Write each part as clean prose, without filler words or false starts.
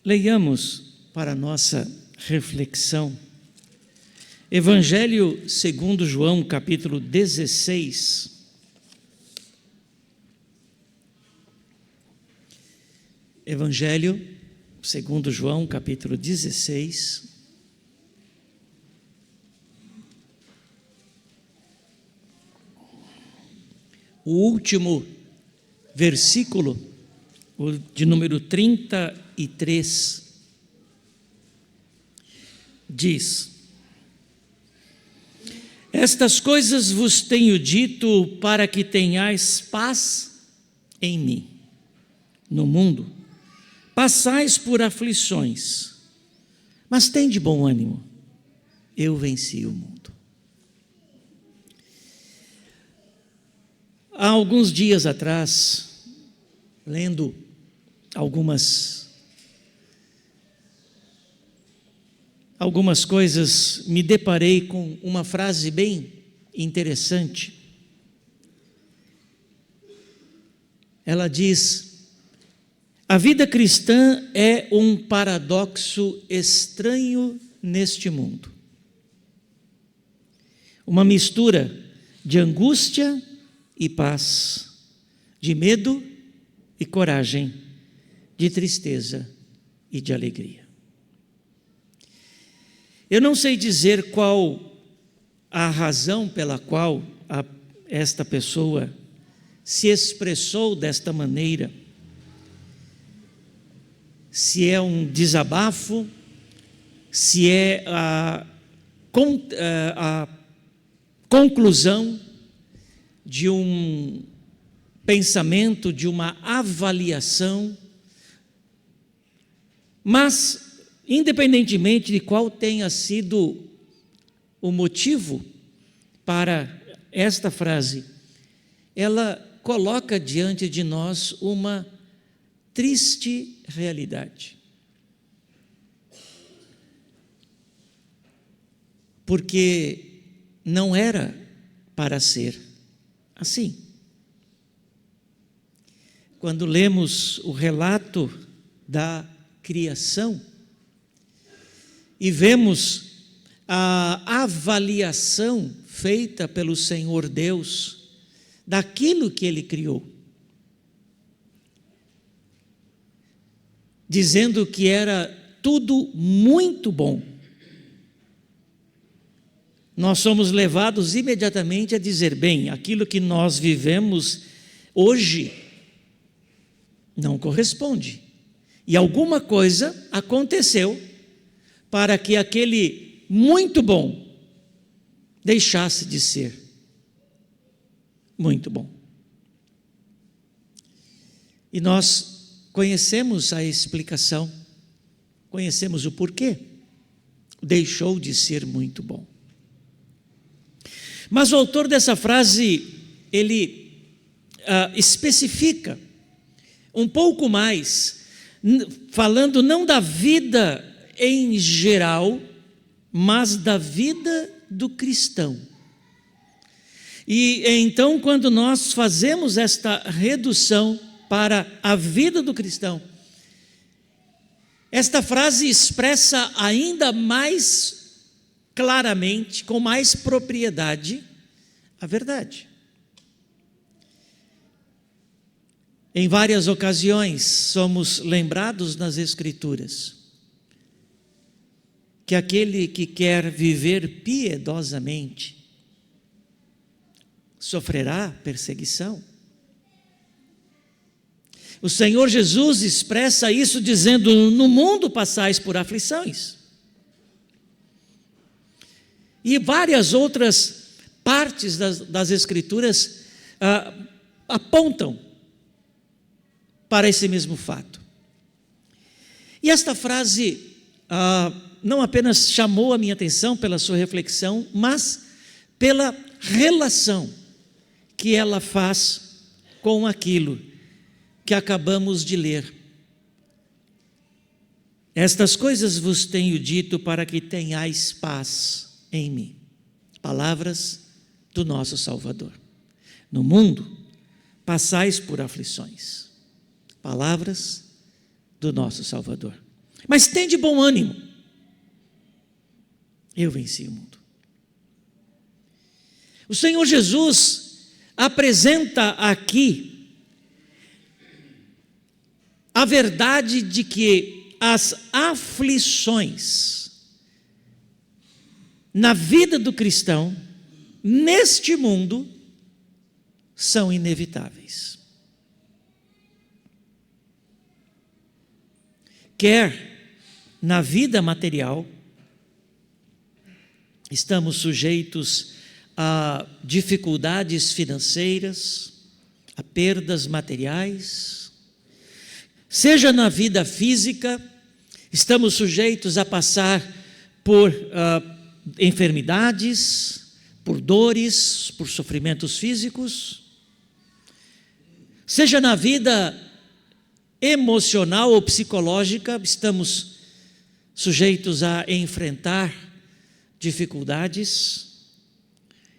Leiamos para nossa reflexão Evangelho segundo João, capítulo 16. Evangelho segundo João, capítulo 16. O último versículo, o de número 33, diz: Estas coisas vos tenho dito para que tenhais paz em mim. No mundo passais por aflições, mas tende bom ânimo, eu venci o mundo. Há alguns dias atrás, lendo algumas coisas, me deparei com uma frase bem interessante. Ela diz: a vida cristã é um paradoxo estranho neste mundo. Uma mistura de angústia e paz, de medo e coragem, de tristeza e de alegria. Eu não sei dizer qual a razão pela qual esta pessoa se expressou desta maneira. Se é um desabafo, se é a conclusão de um pensamento, de uma avaliação, mas, independentemente de qual tenha sido o motivo para esta frase, ela coloca diante de nós uma triste realidade. Porque não era para ser assim. Quando lemos o relato da criação e vemos a avaliação feita pelo Senhor Deus daquilo que Ele criou, dizendo que era tudo muito bom, nós somos levados imediatamente a dizer: bem, aquilo que nós vivemos hoje não corresponde. E alguma coisa aconteceu para que aquele muito bom deixasse de ser muito bom. E nós conhecemos a explicação, conhecemos o porquê deixou de ser muito bom. Mas o autor dessa frase, ele especifica um pouco mais, falando não da vida em geral, mas da vida do cristão. E então, quando nós fazemos esta redução para a vida do cristão, esta frase expressa ainda mais claramente, com mais propriedade, a verdade. Em várias ocasiões somos lembrados nas Escrituras que aquele que quer viver piedosamente sofrerá perseguição. O Senhor Jesus expressa isso dizendo: no mundo passais por aflições. E várias outras partes das Escrituras apontam para esse mesmo fato. E esta frase não apenas chamou a minha atenção pela sua reflexão, mas pela relação que ela faz com aquilo que acabamos de ler. Estas coisas vos tenho dito para que tenhais paz em mim. Palavras do nosso Salvador. No mundo passais por aflições. Palavras do nosso Salvador. Mas tem de bom ânimo. Eu venci o mundo. O Senhor Jesus apresenta aqui a verdade de que as aflições na vida do cristão, neste mundo, são inevitáveis. Quer na vida material, estamos sujeitos a dificuldades financeiras, a perdas materiais, seja na vida física, estamos sujeitos a passar por enfermidades, por dores, por sofrimentos físicos, seja na vida emocional ou psicológica, estamos sujeitos a enfrentar dificuldades,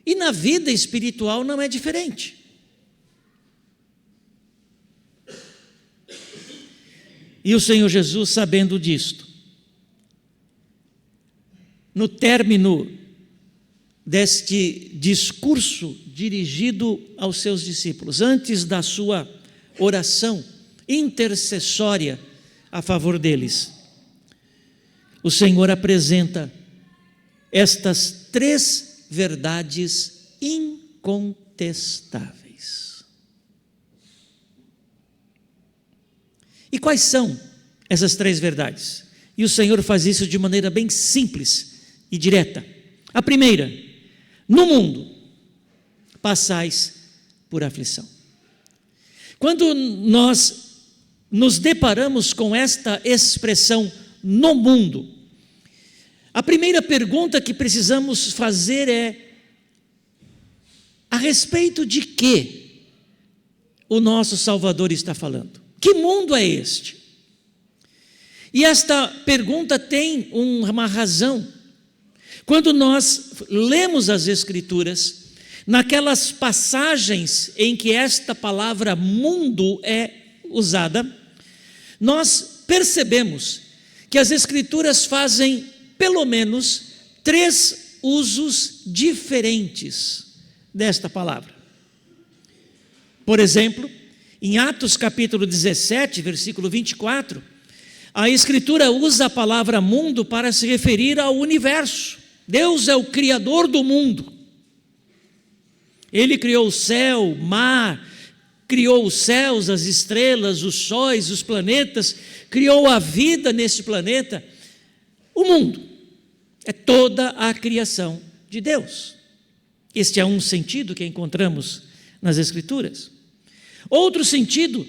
e na vida espiritual não é diferente. E o Senhor Jesus, sabendo disto, no término deste discurso dirigido aos seus discípulos, antes da sua oração intercessória a favor deles, o Senhor apresenta estas 3 verdades incontestáveis. E quais são essas 3 verdades? E o Senhor faz isso de maneira bem simples e direta. A primeira: no mundo passais por aflição. Quando nós nos deparamos com esta expressão no mundo, a primeira pergunta que precisamos fazer é: a respeito de que o nosso Salvador está falando? Que mundo é este? E esta pergunta tem uma razão. Quando nós lemos as Escrituras, naquelas passagens em que esta palavra mundo é usada, nós percebemos que as Escrituras fazem pelo menos 3 usos diferentes desta palavra. Por exemplo, em Atos capítulo 17, versículo 24, a Escritura usa a palavra mundo para se referir ao universo. Deus é o criador do mundo. Ele criou o céu, o mar, criou os céus, as estrelas, os sóis, os planetas, criou a vida neste planeta. O mundo é toda a criação de Deus. Este é um sentido que encontramos nas Escrituras. Outro sentido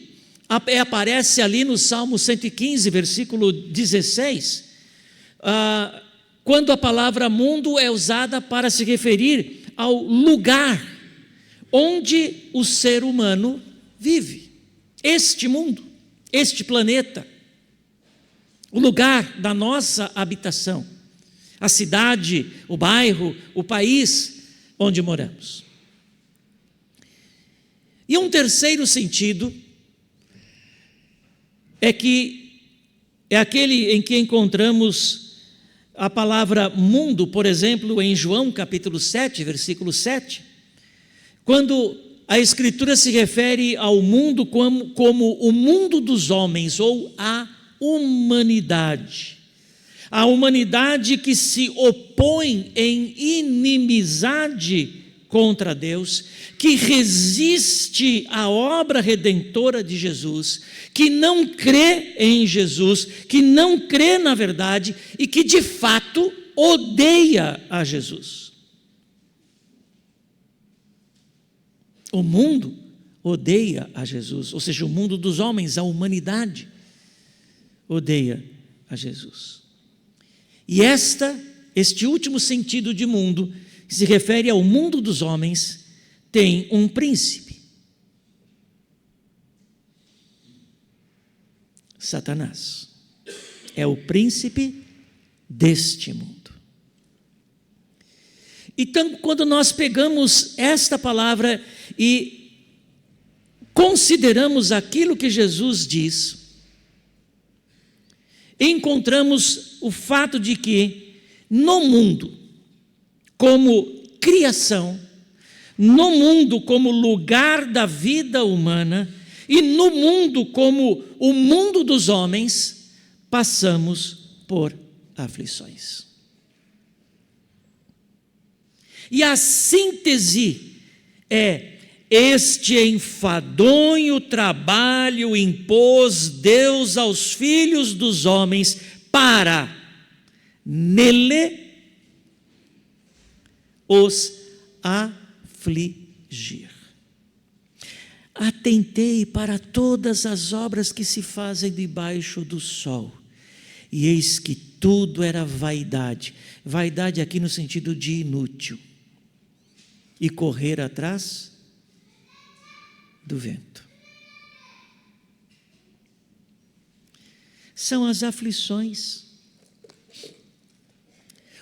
aparece ali no Salmo 115, versículo 16, quando a palavra mundo é usada para se referir ao lugar onde o ser humano vive. Este mundo, este planeta, o lugar da nossa habitação, a cidade, o bairro, o país onde moramos. E um terceiro sentido é aquele em que encontramos a palavra mundo, por exemplo, em João capítulo 7, versículo 7, quando a Escritura se refere ao mundo como o mundo dos homens, ou a humanidade. A humanidade que se opõe em inimizade contra Deus, que resiste à obra redentora de Jesus, que não crê em Jesus, que não crê na verdade e que de fato odeia a Jesus. O mundo odeia a Jesus, ou seja, o mundo dos homens, a humanidade odeia a Jesus. E este último sentido de mundo, que se refere ao mundo dos homens, tem um príncipe: Satanás. É o príncipe deste mundo. Então, quando nós pegamos esta palavra e consideramos aquilo que Jesus diz, encontramos o fato de que no mundo, como criação, no mundo como lugar da vida humana e no mundo como o mundo dos homens, passamos por aflições. E a síntese é: este enfadonho trabalho impôs Deus aos filhos dos homens para nele os afligir. Atentei para todas as obras que se fazem debaixo do sol, e eis que tudo era vaidade. Vaidade aqui no sentido de inútil. E correr atrás do vento. São as aflições,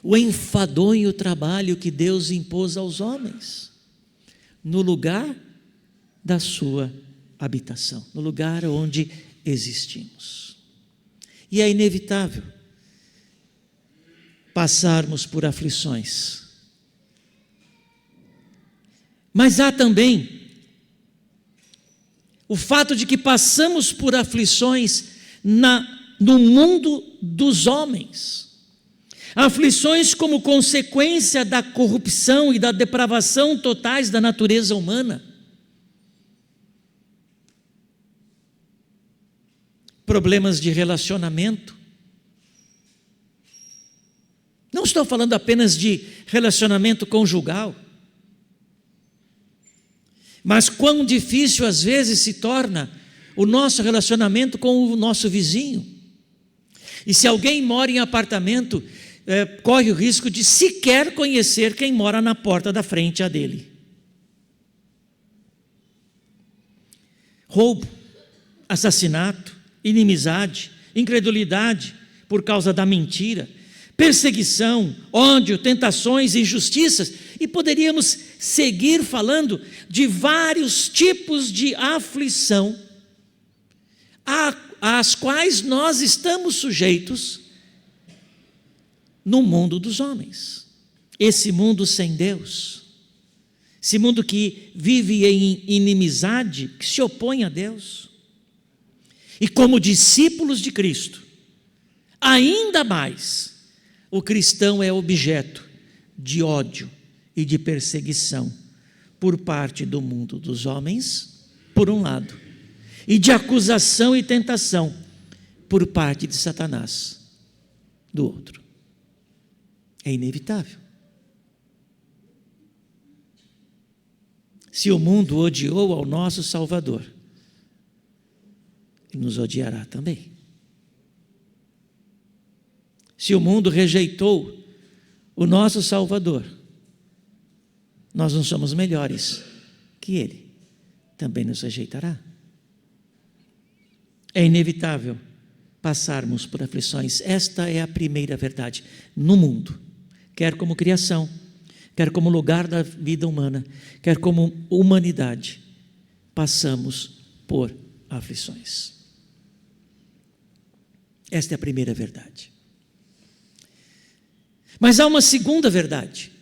o enfadonho trabalho que Deus impôs aos homens, no lugar da sua habitação, no lugar onde existimos. E é inevitável passarmos por aflições. Mas há também o fato de que passamos por aflições no mundo dos homens. Aflições como consequência da corrupção e da depravação totais da natureza humana. Problemas de relacionamento. Não estou falando apenas de relacionamento conjugal, mas quão difícil às vezes se torna o nosso relacionamento com o nosso vizinho. E se alguém mora em apartamento, corre o risco de sequer conhecer quem mora na porta da frente a dele. Roubo, assassinato, inimizade, incredulidade por causa da mentira, perseguição, ódio, tentações, injustiças, e poderíamos seguir falando de vários tipos de aflição às quais nós estamos sujeitos no mundo dos homens. Esse mundo sem Deus, esse mundo que vive em inimizade, que se opõe a Deus. E como discípulos de Cristo, ainda mais, o cristão é objeto de ódio e de perseguição por parte do mundo dos homens, por um lado, e de acusação e tentação por parte de Satanás, do outro. É inevitável. Se o mundo odiou ao nosso Salvador, ele nos odiará também. Se o mundo rejeitou o nosso Salvador, nós não somos melhores que ele, também nos rejeitará. É inevitável passarmos por aflições. Esta é a primeira verdade no mundo, quer como criação, quer como lugar da vida humana, quer como humanidade, passamos por aflições. Esta é a primeira verdade. Mas há uma segunda verdade.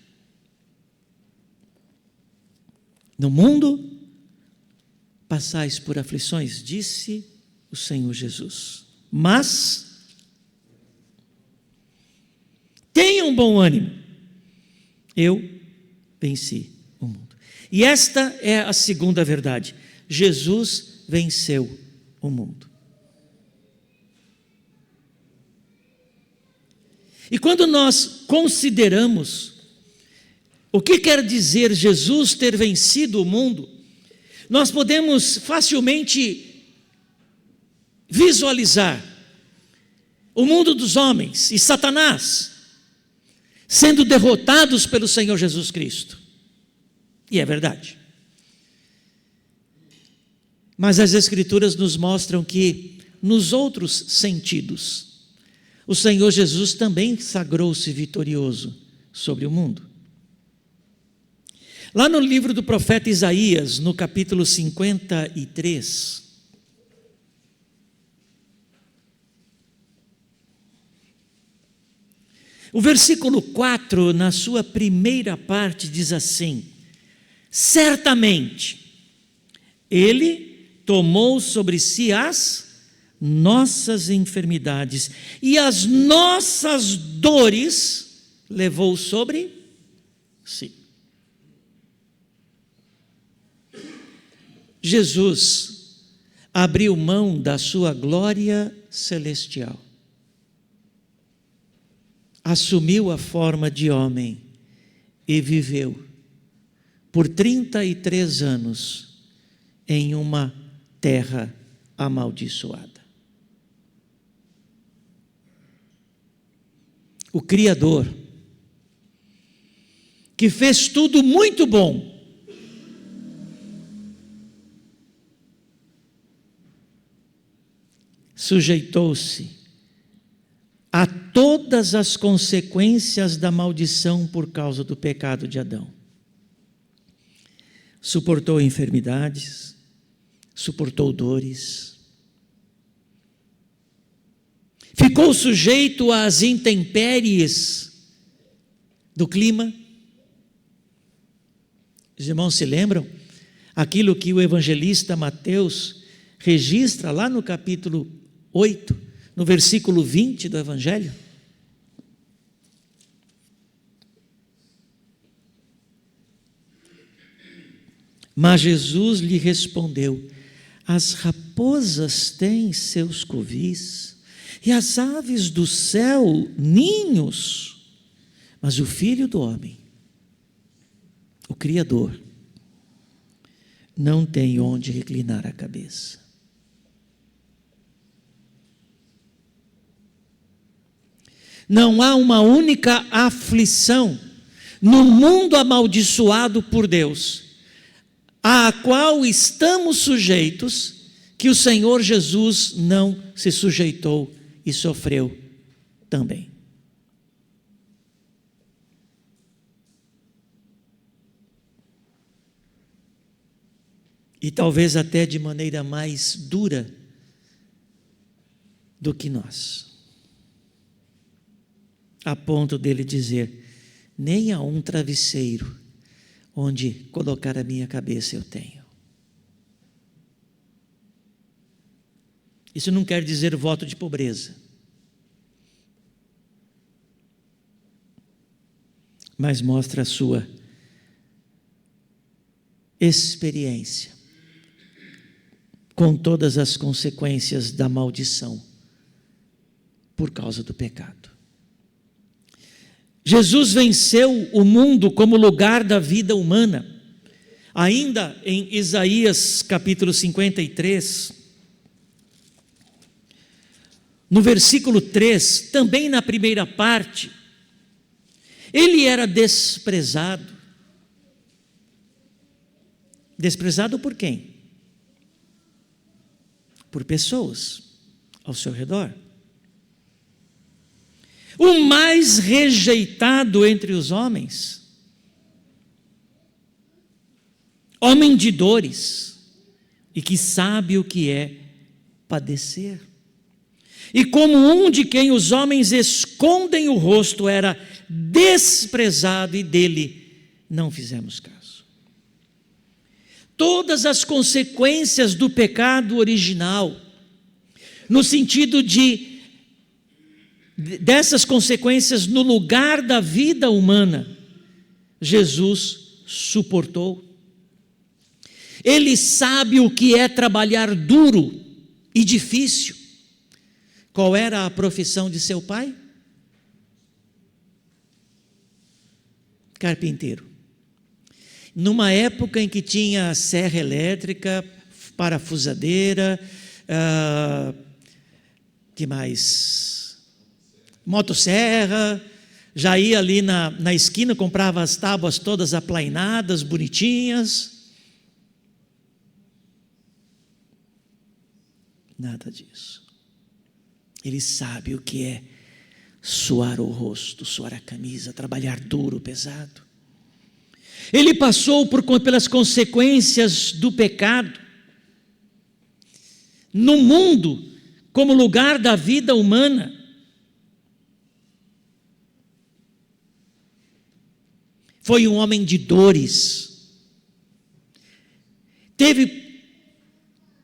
No mundo passais por aflições, disse o Senhor Jesus, mas tenham bom ânimo, eu venci o mundo. E esta é a segunda verdade: Jesus venceu o mundo. E quando nós consideramos o que quer dizer Jesus ter vencido o mundo, nós podemos facilmente visualizar o mundo dos homens e Satanás sendo derrotados pelo Senhor Jesus Cristo. E é verdade. Mas as Escrituras nos mostram que, nos outros sentidos, o Senhor Jesus também sagrou-se vitorioso sobre o mundo. Lá no livro do profeta Isaías, no capítulo 53, O versículo 4, na sua primeira parte, diz assim: certamente, Ele tomou sobre si as nossas enfermidades e as nossas dores levou sobre si. Jesus abriu mão da sua glória celestial, assumiu a forma de homem e viveu por 33 anos em uma terra amaldiçoada. O Criador, que fez tudo muito bom, sujeitou-se a todas as consequências da maldição por causa do pecado de Adão. Suportou enfermidades, suportou dores, ficou sujeito às intempéries do clima. Os irmãos se lembram? Aquilo que o evangelista Mateus registra lá no capítulo 8, no versículo 20 do Evangelho. Mas Jesus lhe respondeu: as raposas têm seus covis, e as aves do céu ninhos, mas o Filho do Homem, o Criador, não tem onde reclinar a cabeça. Não há uma única aflição no mundo amaldiçoado por Deus, à qual estamos sujeitos, que o Senhor Jesus não se sujeitou e sofreu também. E talvez até de maneira mais dura do que nós, a ponto dele dizer: nem a um travesseiro onde colocar a minha cabeça eu tenho. Isso não quer dizer voto de pobreza, mas mostra a sua experiência com todas as consequências da maldição por causa do pecado. Jesus venceu o mundo como lugar da vida humana. Ainda em Isaías capítulo 53, no versículo 3, também na primeira parte, ele era desprezado. Desprezado por quem? Por pessoas ao seu redor. O mais rejeitado entre os homens, homem de dores, e que sabe o que é padecer. E como um de quem os homens escondem o rosto, era desprezado, e dele não fizemos caso. Todas as consequências do pecado original, no sentido dessas consequências no lugar da vida humana, Jesus suportou. Ele sabe o que é trabalhar duro e difícil. Qual era a profissão de seu pai? Carpinteiro. Numa época em que tinha serra elétrica, parafusadeira, que mais? Motosserra, já ia ali na esquina, comprava as tábuas todas aplainadas, bonitinhas. Nada disso. Ele sabe o que é suar o rosto, suar a camisa, trabalhar duro, pesado. Ele passou pelas consequências do pecado no mundo como lugar da vida humana. foi um homem de dores, teve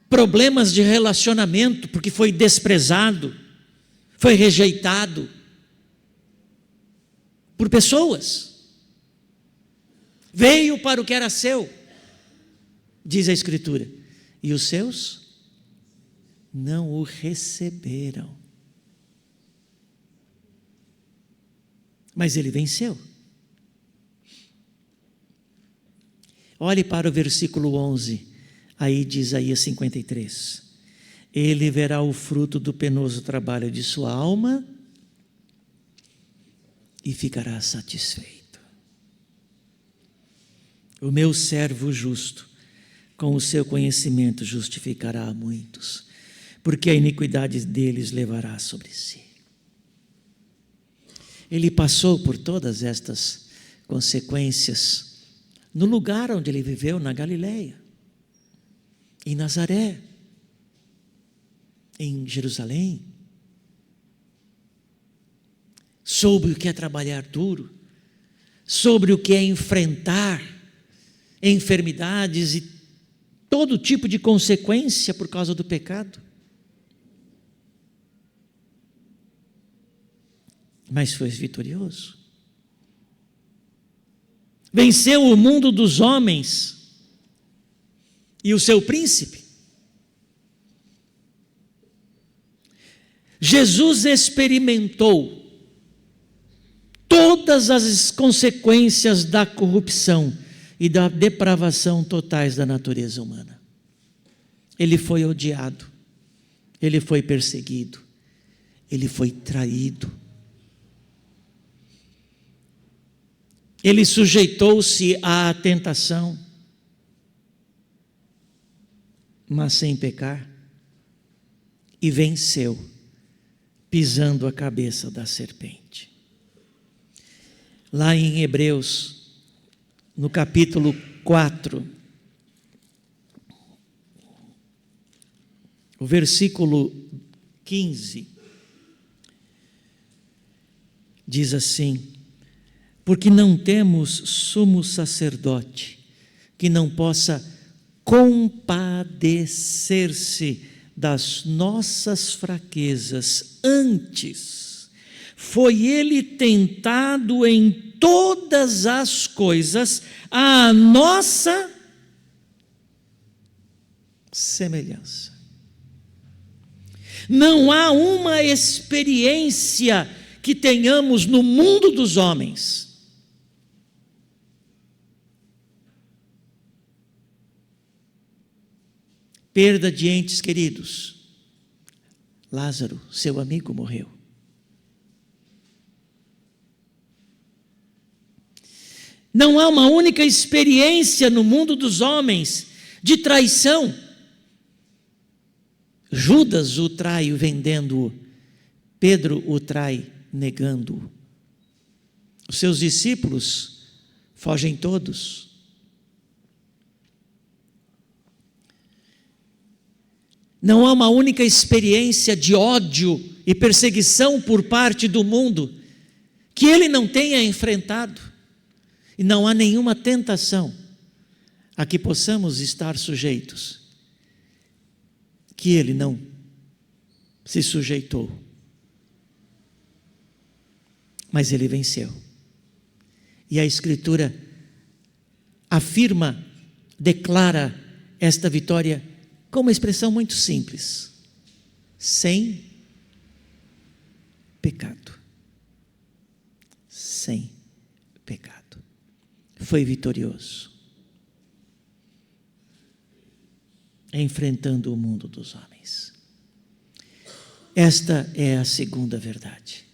problemas de relacionamento, porque foi desprezado, foi rejeitado por pessoas, veio para o que era seu, diz a Escritura, e os seus não o receberam. Mas ele venceu. Olhe para o versículo 11, aí de Isaías 53. Ele verá o fruto do penoso trabalho de sua alma e ficará satisfeito. O meu servo justo, com o seu conhecimento, justificará a muitos, porque a iniquidade deles levará sobre si. Ele passou por todas estas consequências no lugar onde ele viveu, na Galileia, em Nazaré, em Jerusalém. Soube o que é trabalhar duro, sobre o que é enfrentar enfermidades e todo tipo de consequência por causa do pecado. Mas foi vitorioso. Venceu o mundo dos homens e o seu príncipe. Jesus experimentou todas as consequências da corrupção e da depravação totais da natureza humana. Ele foi odiado, ele foi perseguido, ele foi traído. Ele sujeitou-se à tentação, mas sem pecar, e venceu, pisando a cabeça da serpente. Lá em Hebreus, no capítulo 4, o versículo 15, diz assim: porque não temos sumo sacerdote que não possa compadecer-se das nossas fraquezas, antes foi ele tentado em todas as coisas à nossa semelhança. Não há uma experiência que tenhamos no mundo dos homens perda de entes queridos. Lázaro, seu amigo, morreu. Não há uma única experiência no mundo dos homens de traição. Judas o trai vendendo-o, Pedro o trai negando-o. Os seus discípulos fogem todos. Não há uma única experiência de ódio e perseguição por parte do mundo que ele não tenha enfrentado. E não há nenhuma tentação a que possamos estar sujeitos que ele não se sujeitou. Mas ele venceu. E a Escritura afirma, declara esta vitória com uma expressão muito simples: sem pecado. Sem pecado. Foi vitorioso, enfrentando o mundo dos homens. Esta é a segunda verdade.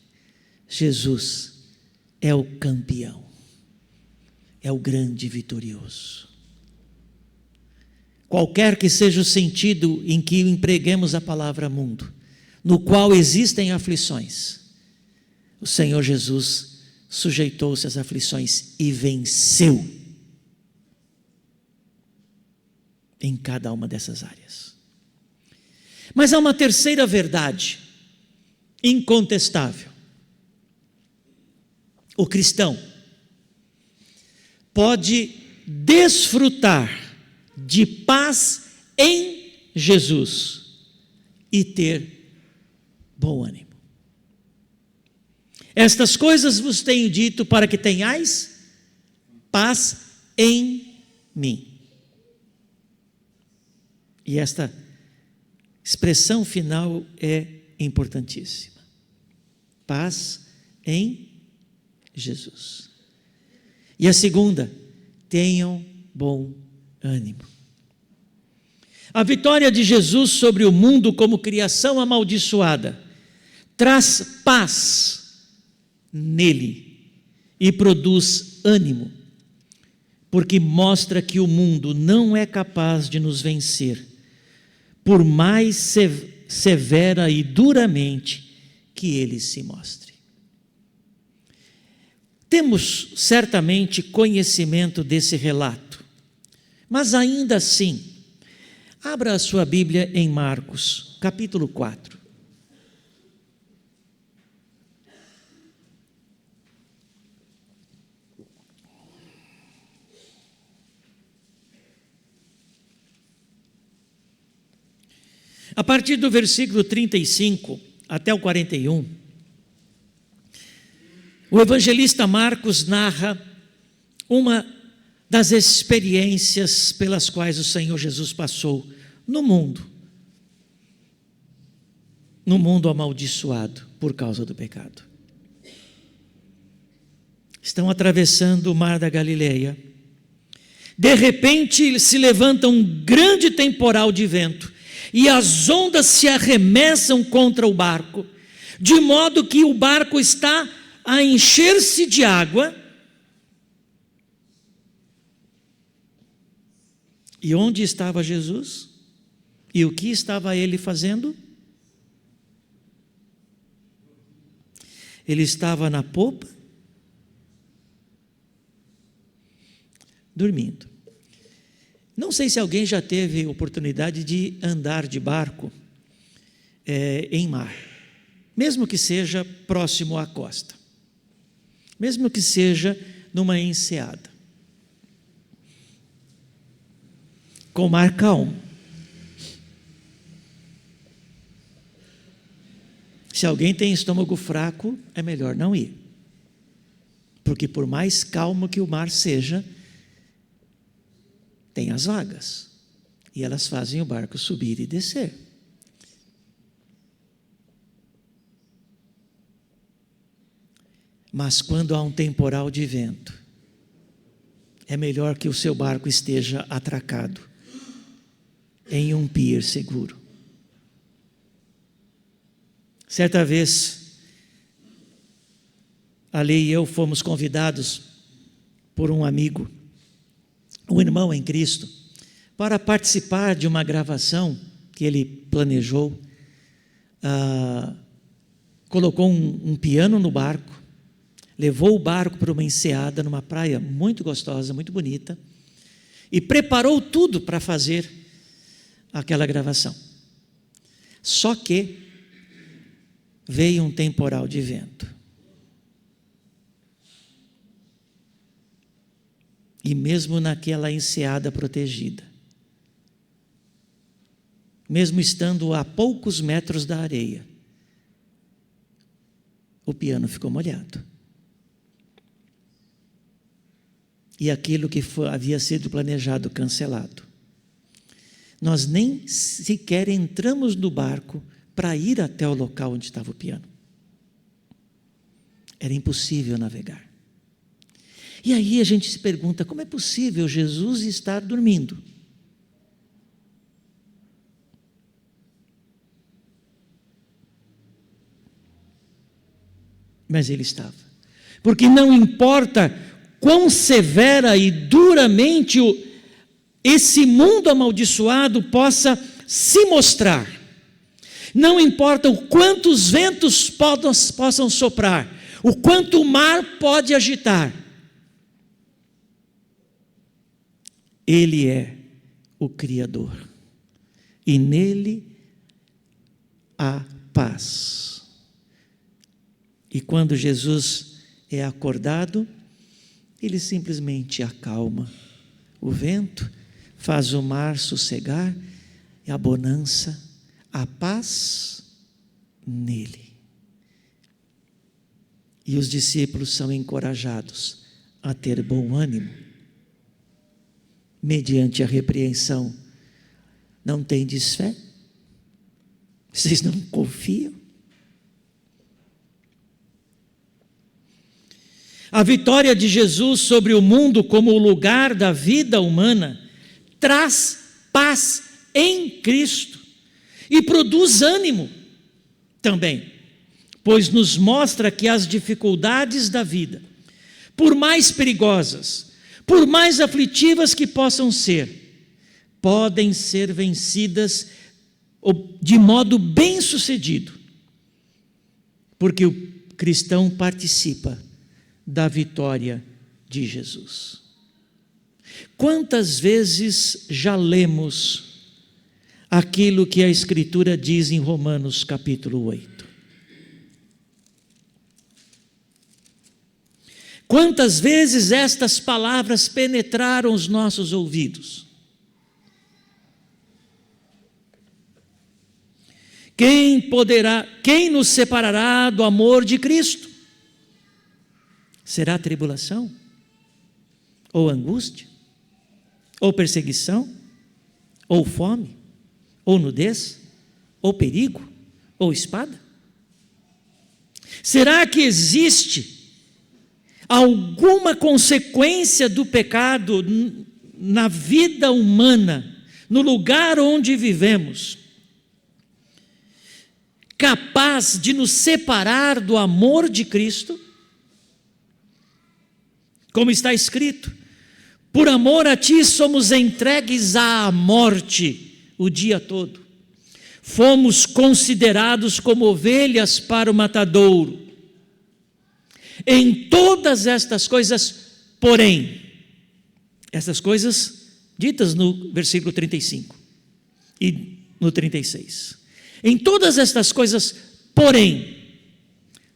Jesus é o campeão, é o grande vitorioso. Qualquer que seja o sentido em que empreguemos a palavra mundo, no qual existem aflições, o Senhor Jesus sujeitou-se às aflições e venceu em cada uma dessas áreas. Mas há uma terceira verdade incontestável. O cristão pode desfrutar de paz em Jesus e ter bom ânimo. Estas coisas vos tenho dito para que tenhais paz em mim. E esta expressão final é importantíssima. Paz em Jesus. E a segunda, tenham bom ânimo. A vitória de Jesus sobre o mundo como criação amaldiçoada traz paz nele e produz ânimo, porque mostra que o mundo não é capaz de nos vencer, por mais severa e duramente que ele se mostre. Temos certamente conhecimento desse relato, mas ainda assim, abra a sua Bíblia em Marcos, capítulo 4. A partir do versículo 35 até o 41, o evangelista Marcos narra uma das experiências pelas quais o Senhor Jesus passou no mundo amaldiçoado por causa do pecado. Estão atravessando o mar da Galileia. De repente se levanta um grande temporal de vento e as ondas se arremessam contra o barco, de modo que o barco está a encher-se de água. E onde estava Jesus? E o que estava ele fazendo? Ele estava na popa, dormindo. Não sei se alguém já teve oportunidade de andar de barco em mar, mesmo que seja próximo à costa, mesmo que seja numa enseada, com mar calmo. Se alguém tem estômago fraco, é melhor não ir, porque por mais calmo que o mar seja, tem as vagas, e elas fazem o barco subir e descer. Mas quando há um temporal de vento, é melhor que o seu barco esteja atracado em um pier seguro. Certa vez, Ali e eu fomos convidados por um amigo, um irmão em Cristo, para participar de uma gravação que ele planejou. Colocou um piano no barco, levou o barco para uma enseada, numa praia muito gostosa, muito bonita, e preparou tudo para fazer aquela gravação. Só que veio um temporal de vento. E mesmo naquela enseada protegida, mesmo estando a poucos metros da areia, o piano ficou molhado. E aquilo que havia sido planejado, cancelado. Nós nem sequer entramos no barco para ir até o local onde estava o piano. Era impossível navegar. E aí a gente se pergunta, como é possível Jesus estar dormindo? Mas ele estava. Porque não importa quão severa e duramente esse mundo amaldiçoado possa se mostrar, não importa o quanto os ventos possam soprar, o quanto o mar pode agitar, Ele é o Criador, e nele há paz. E quando Jesus é acordado, Ele simplesmente acalma o vento, faz o mar sossegar, e a bonança, a paz nele. E os discípulos são encorajados a ter bom ânimo, mediante a repreensão. Não tendes fé? Vocês não confiam? A vitória de Jesus sobre o mundo como o lugar da vida humana traz paz em Cristo e produz ânimo também, pois nos mostra que as dificuldades da vida, por mais perigosas, por mais aflitivas que possam ser, podem ser vencidas de modo bem-sucedido, porque o cristão participa da vitória de Jesus. Quantas vezes já lemos aquilo que a Escritura diz em Romanos capítulo 8? Quantas vezes estas palavras penetraram os nossos ouvidos? Quem nos separará do amor de Cristo? Será tribulação? Ou angústia? Ou perseguição? Ou fome? Ou nudez? Ou perigo? Ou espada? Será que existe alguma consequência do pecado na vida humana, no lugar onde vivemos, capaz de nos separar do amor de Cristo? Como está escrito, por amor a ti somos entregues à morte o dia todo. Fomos considerados como ovelhas para o matadouro. Em todas estas coisas, porém, essas coisas ditas no versículo 35 e no 36. Em todas estas coisas, porém,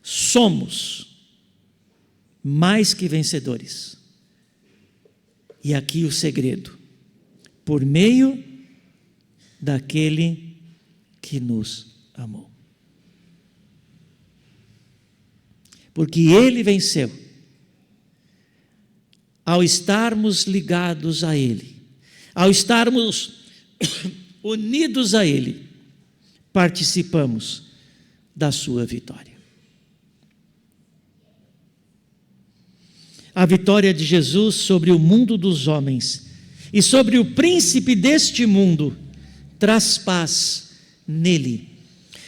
somos mais que vencedores. E aqui o segredo: por meio daquele que nos amou. Porque Ele venceu. Ao estarmos ligados a Ele, ao estarmos unidos a Ele, participamos da sua vitória. A vitória de Jesus sobre o mundo dos homens e sobre o príncipe deste mundo traz paz nele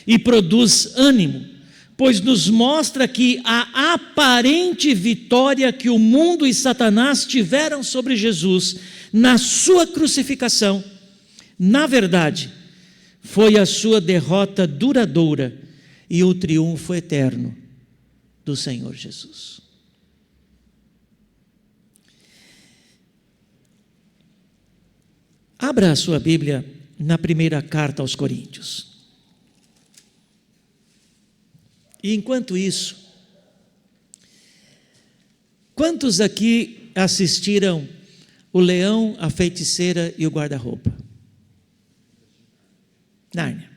e produz ânimo, pois nos mostra que a aparente vitória que o mundo e Satanás tiveram sobre Jesus na sua crucificação, na verdade, foi a sua derrota duradoura e o triunfo eterno do Senhor Jesus. Abra a sua Bíblia na primeira carta aos Coríntios. E enquanto isso, quantos aqui assistiram O Leão, a Feiticeira e o Guarda-Roupa? Nárnia.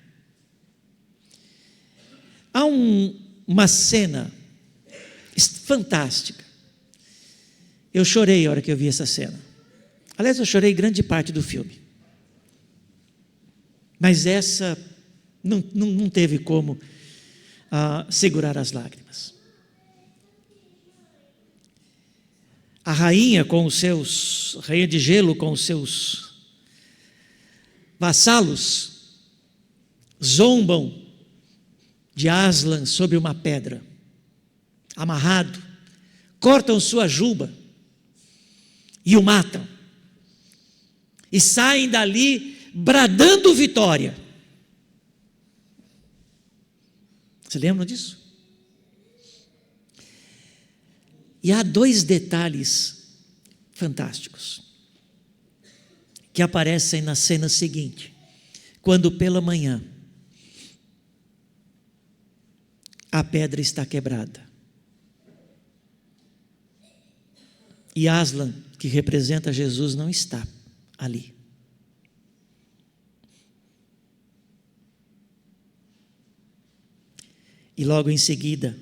Há uma cena fantástica. Eu chorei a hora que eu vi essa cena. Aliás, eu chorei grande parte do filme. Mas essa não teve como segurar as lágrimas. A rainha rainha de gelo com os seus vassalos, zombam de Aslan sobre uma pedra, amarrado, cortam sua juba e o matam. E saem dali bradando vitória. Você lembra disso? E há dois detalhes fantásticos que aparecem na cena seguinte, quando pela manhã a pedra está quebrada. E Aslan, que representa Jesus, não está ali. E logo em seguida,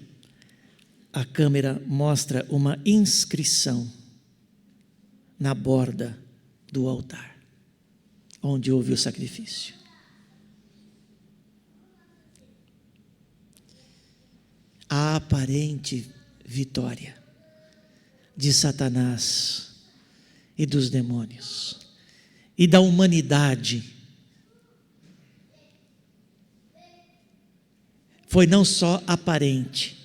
a câmera mostra uma inscrição na borda do altar, onde houve o sacrifício. A aparente vitória de Satanás e dos demônios e da humanidade foi não só aparente,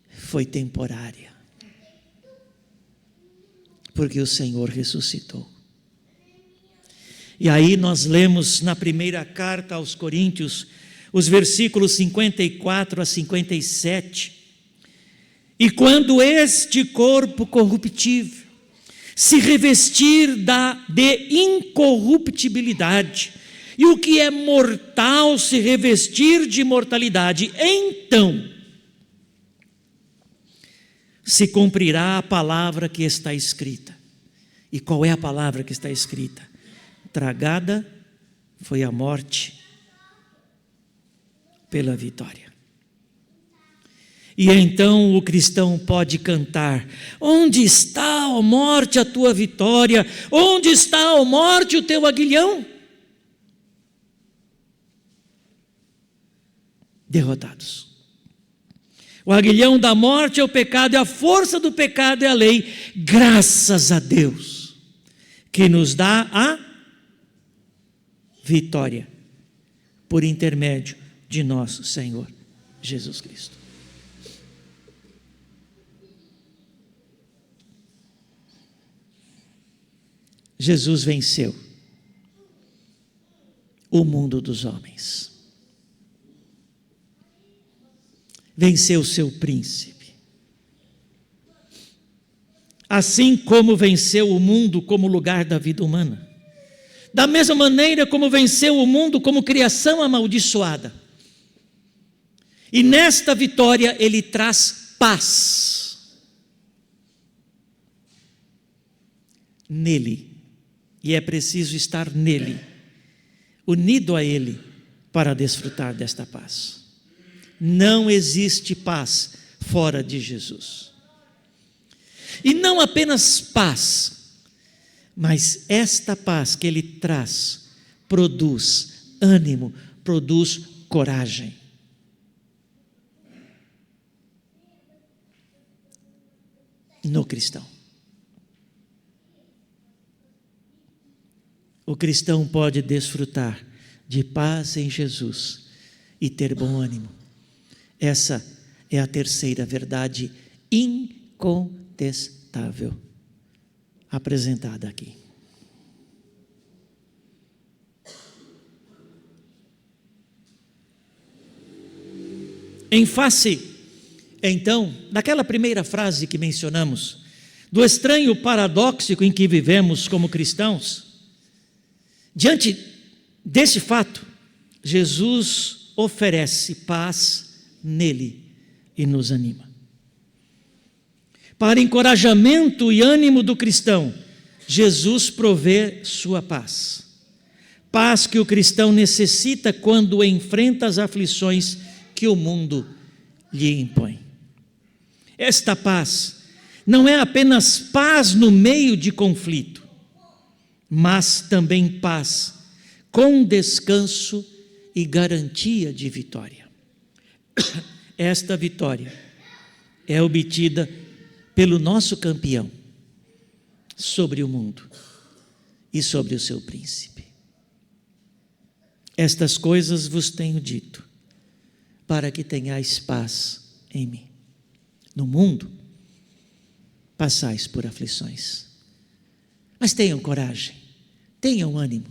foi temporária. Porque o Senhor ressuscitou. E aí nós lemos na primeira carta aos Coríntios, os versículos 54 a 57. E quando este corpo corruptível se revestir de incorruptibilidade, e o que é mortal se revestir de imortalidade, então se cumprirá a palavra que está escrita. E qual é a palavra que está escrita? Tragada foi a morte pela vitória. E então o cristão pode cantar: onde está, ó morte, a tua vitória? Onde está, ó morte, o teu aguilhão? Derrotados. O aguilhão da morte é o pecado, e a força do pecado é a lei. Graças a Deus, que nos dá a vitória, por intermédio de nosso Senhor Jesus Cristo. Jesus venceu o mundo dos homens. Venceu seu príncipe. Assim como venceu o mundo como lugar da vida humana. Da mesma maneira como venceu o mundo como criação amaldiçoada. E nesta vitória ele traz paz. Nele. E é preciso estar nele, unido a ele, para desfrutar desta paz. Não existe paz fora de Jesus. E não apenas paz, mas esta paz que ele traz produz ânimo, produz coragem. No cristão. O cristão pode desfrutar de paz em Jesus e ter bom ânimo. Essa é a terceira verdade incontestável apresentada aqui. Em face, então, daquela primeira frase que mencionamos, do estranho paradoxo em que vivemos como cristãos, diante desse fato, Jesus oferece paz nele e nos anima. Para encorajamento e ânimo do cristão, Jesus provê sua paz. Paz que o cristão necessita quando enfrenta as aflições que o mundo lhe impõe. Esta paz não é apenas paz no meio de conflito, mas também paz com descanso e garantia de vitória. Esta vitória é obtida pelo nosso campeão sobre o mundo e sobre o seu príncipe. Estas coisas vos tenho dito, para que tenhais paz em mim. No mundo, passais por aflições, mas tenham coragem. Tenham ânimo.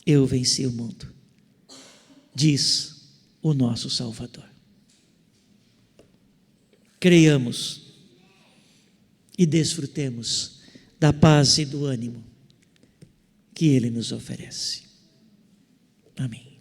Eu venci o mundo, diz o nosso Salvador. Creiamos e desfrutemos da paz e do ânimo que Ele nos oferece. Amém.